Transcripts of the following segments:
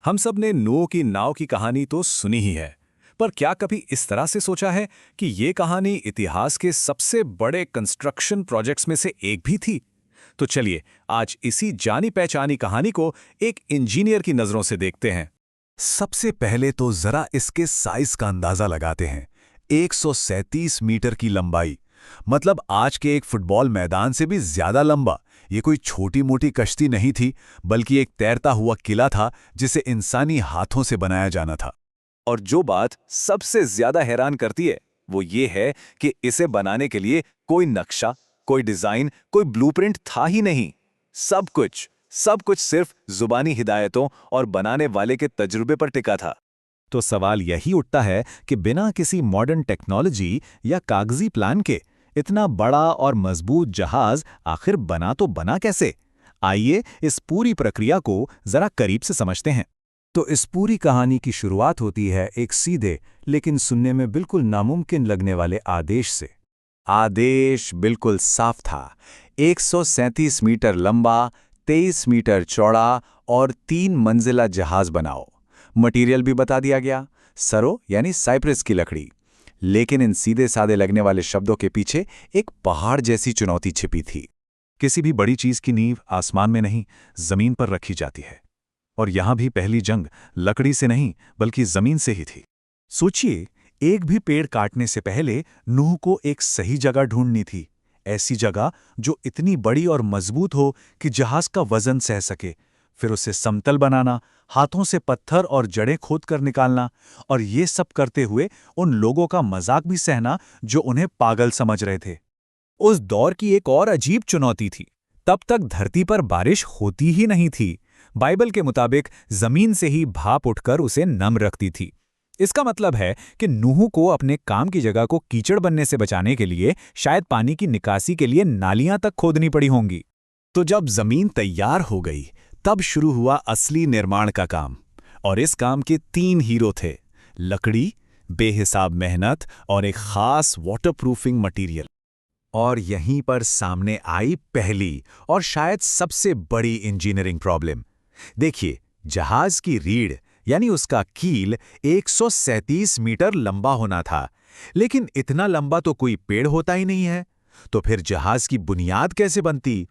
हम सब ने नूह की नाव की कहानी तो सुनी ही है, पर क्या कभी इस तरह से सोचा है कि ये कहानी इतिहास के सबसे बड़े कंस्ट्रक्शन प्रोजेक्ट्स में से एक भी थी? तो चलिए आज इसी जानी पहचानी कहानी को एक इंजीनियर की नजरों से देखते हैं। सबसे पहले तो जरा इसके साइज का अंदाजा लगाते हैं। 137 मीटर की लंबाई, मतलब आज के एक फुटबॉल मैदान से भी ज्यादा लंबा। ये कोई छोटी मोटी कश्ती नहीं थी, बल्कि एक तैरता हुआ किला था जिसे इंसानी हाथों से बनाया जाना था। और जो बात सबसे ज्यादा हैरान करती है वो ये है कि इसे बनाने के लिए कोई नक्शा, कोई डिजाइन, कोई ब्लूप्रिंट था ही नहीं। सब कुछ सिर्फ जुबानी हिदायतों और बनाने वाले के तजुर्बे पर टिका था। तो सवाल यही उठता है कि बिना किसी मॉडर्न टेक्नोलॉजी या कागजी प्लान के इतना बड़ा और मजबूत जहाज आखिर बना तो बना कैसे? आइए इस पूरी प्रक्रिया को जरा करीब से समझते हैं। तो इस पूरी कहानी की शुरुआत होती है एक सीधे लेकिन सुनने में बिल्कुल नामुमकिन लगने वाले आदेश से। आदेश बिल्कुल साफ था। 137 मीटर लंबा, 23 मीटर चौड़ा और 3 मंजिला जहाज बनाओ। मटेरियल भी बता दिया गया, सरो यानी साइप्रस की लकड़ी। लेकिन इन सीधे सादे लगने वाले शब्दों के पीछे एक पहाड़ जैसी चुनौती छिपी थी। किसी भी बड़ी चीज की नींव आसमान में नहीं, जमीन पर रखी जाती है। और यहां भी पहली जंग लकड़ी से नहीं बल्कि जमीन से ही थी। सोचिए, एक भी पेड़ काटने से पहले नूह को एक सही जगह ढूंढनी थी। ऐसी जगह जो इतनी बड़ी और मजबूत हो कि जहाज का वजन सह सके। फिर उसे समतल बनाना, हाथों से पत्थर और जड़ें खोदकर निकालना, और ये सब करते हुए उन लोगों का मजाक भी सहना जो उन्हें पागल समझ रहे थे। उस दौर की एक और अजीब चुनौती थी। तब तक धरती पर बारिश होती ही नहीं थी। बाइबल के मुताबिक जमीन से ही भाप उठकर उसे नम रखती थी। इसका मतलब है कि नूह को अपने काम की जगह को कीचड़ बनने से बचाने के लिए शायद पानी की निकासी के लिए नालियां तक खोदनी पड़ी होंगी। तो जब जमीन तैयार हो गई, तब शुरू हुआ असली निर्माण का काम। और इस काम के 3 हीरो थे: लकड़ी, बेहिसाब मेहनत और एक खास वाटरप्रूफिंग मटेरियल। और यहीं पर सामने आई पहली और शायद सबसे बड़ी इंजीनियरिंग प्रॉब्लम। देखिए, जहाज की रीढ़ यानी उसका कील 137 मीटर लंबा होना था, लेकिन इतना लंबा तो कोई पेड़ होता ही नहीं है। तो फिर जहाज की बुनियाद कैसे बनती?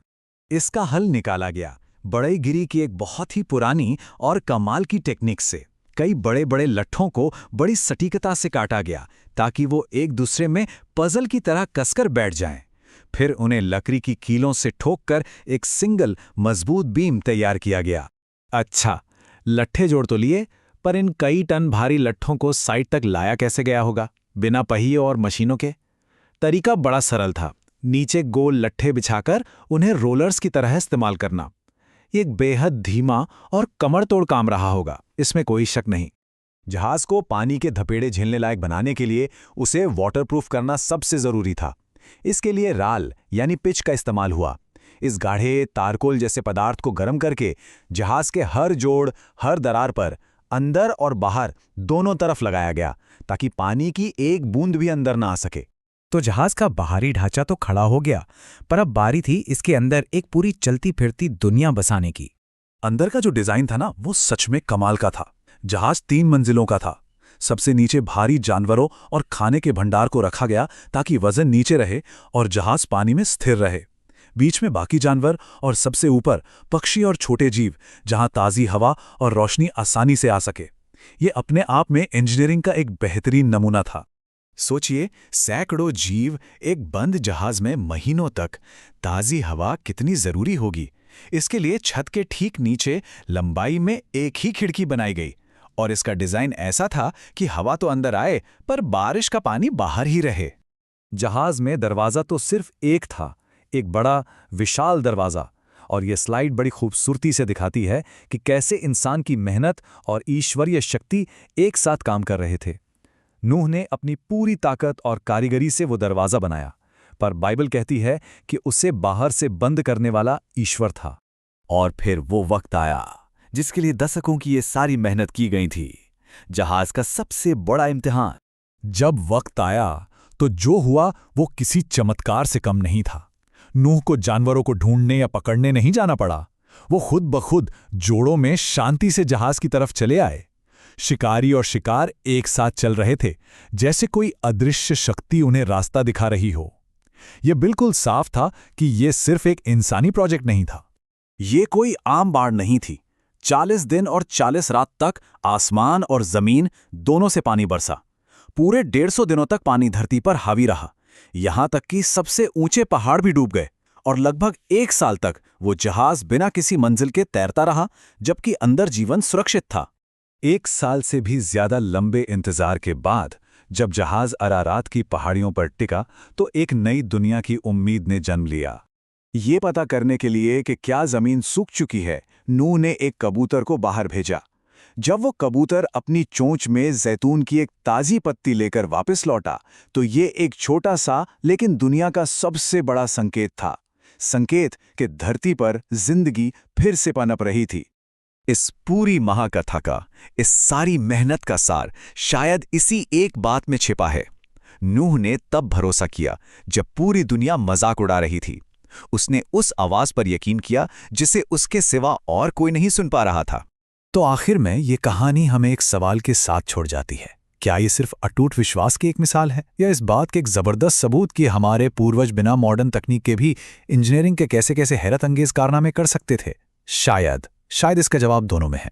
इसका हल निकाला गया बढ़ईगिरी की एक बहुत ही पुरानी और कमाल की टेक्निक से। कई बड़े बड़े लट्ठों को बड़ी सटीकता से काटा गया ताकि वो एक दूसरे में पजल की तरह कसकर बैठ जाएं। फिर उन्हें लकड़ी की कीलों से ठोककर एक सिंगल मजबूत बीम तैयार किया गया। अच्छा, लट्ठे जोड़ तो लिए, पर इन कई टन भारी लट्ठों को साइड तक लाया कैसे गया होगा बिना पहिए और मशीनों के? तरीका बड़ा सरल था। नीचे गोल लट्ठे बिछाकर उन्हें रोलर्स की तरह इस्तेमाल करना। ये एक बेहद धीमा और कमरतोड़ काम रहा होगा, इसमें कोई शक नहीं। जहाज को पानी के धपेड़े झेलने लायक बनाने के लिए उसे वाटरप्रूफ करना सबसे जरूरी था। इसके लिए राल यानी पिच का इस्तेमाल हुआ। इस गाढ़े तारकोल जैसे पदार्थ को गर्म करके जहाज के हर जोड़, हर दरार पर अंदर और बाहर दोनों तरफ लगाया गया ताकि पानी की एक बूंद भी अंदर ना आ सके। तो जहाज का बाहरी ढांचा तो खड़ा हो गया, पर अब बारी थी इसके अंदर एक पूरी चलती फिरती दुनिया बसाने की। अंदर का जो डिजाइन था ना, वो सच में कमाल का था। जहाज 3 मंजिलों का था। सबसे नीचे भारी जानवरों और खाने के भंडार को रखा गया ताकि वजन नीचे रहे और जहाज पानी में स्थिर रहे। बीच में बाकी जानवर और सबसे ऊपर पक्षी और छोटे जीव, जहां ताज़ी हवा और रोशनी आसानी से आ सके। ये अपने आप में इंजीनियरिंग का एक बेहतरीन नमूना था। सोचिए, सैकड़ों जीव एक बंद जहाज में महीनों तक। ताज़ी हवा कितनी जरूरी होगी। इसके लिए छत के ठीक नीचे लंबाई में एक ही खिड़की बनाई गई, और इसका डिजाइन ऐसा था कि हवा तो अंदर आए पर बारिश का पानी बाहर ही रहे। जहाज में दरवाजा तो सिर्फ एक था, एक बड़ा विशाल दरवाजा। और यह स्लाइड बड़ी खूबसूरती से दिखाती है कि कैसे इंसान की मेहनत और ईश्वरीय शक्ति एक साथ काम कर रहे थे। नूह ने अपनी पूरी ताकत और कारीगरी से वो दरवाजा बनाया, पर बाइबल कहती है कि उसे बाहर से बंद करने वाला ईश्वर था। और फिर वो वक्त आया जिसके लिए दशकों की ये सारी मेहनत की गई थी, जहाज का सबसे बड़ा इम्तिहान। जब वक्त आया तो जो हुआ वो किसी चमत्कार से कम नहीं था। नूह को जानवरों को ढूंढने या पकड़ने नहीं जाना पड़ा। वो खुद ब खुद जोड़ों में शांति से जहाज की तरफ चले आए। शिकारी और शिकार एक साथ चल रहे थे, जैसे कोई अदृश्य शक्ति उन्हें रास्ता दिखा रही हो। यह बिल्कुल साफ था कि यह सिर्फ एक इंसानी प्रोजेक्ट नहीं था। ये कोई आम बाढ़ नहीं थी। 40 दिन और 40 रात तक आसमान और जमीन दोनों से पानी बरसा। पूरे 150 दिनों तक पानी धरती पर हावी रहा, यहां तक कि सबसे ऊंचे पहाड़ भी डूब गए। और लगभग 1 साल तक वो जहाज बिना किसी मंजिल के तैरता रहा, जबकि अंदर जीवन सुरक्षित था। 1 साल से भी ज्यादा लंबे इंतजार के बाद जब जहाज अरारात की पहाड़ियों पर टिका, तो एक नई दुनिया की उम्मीद ने जन्म लिया। ये पता करने के लिए कि क्या जमीन सूख चुकी है, नूह ने एक कबूतर को बाहर भेजा। जब वो कबूतर अपनी चोंच में जैतून की एक ताज़ी पत्ती लेकर वापस लौटा, तो ये एक छोटा सा लेकिन दुनिया का सबसे बड़ा संकेत था। संकेत कि धरती पर जिंदगी फिर से पनप रही थी। इस पूरी महाकथा का, इस सारी मेहनत का सार शायद इसी एक बात में छिपा है। नूह ने तब भरोसा किया जब पूरी दुनिया मजाक उड़ा रही थी। उसने उस आवाज पर यकीन किया जिसे उसके सिवा और कोई नहीं सुन पा रहा था। तो आखिर में ये कहानी हमें एक सवाल के साथ छोड़ जाती है। क्या ये सिर्फ अटूट विश्वास की एक मिसाल है, या इस बात के एक जबरदस्त सबूत कि हमारे पूर्वज बिना मॉडर्न तकनीक के भी इंजीनियरिंग के कैसे कैसे हैरत अंगेज कारनामे कर सकते थे? शायद इसका जवाब दोनों में है।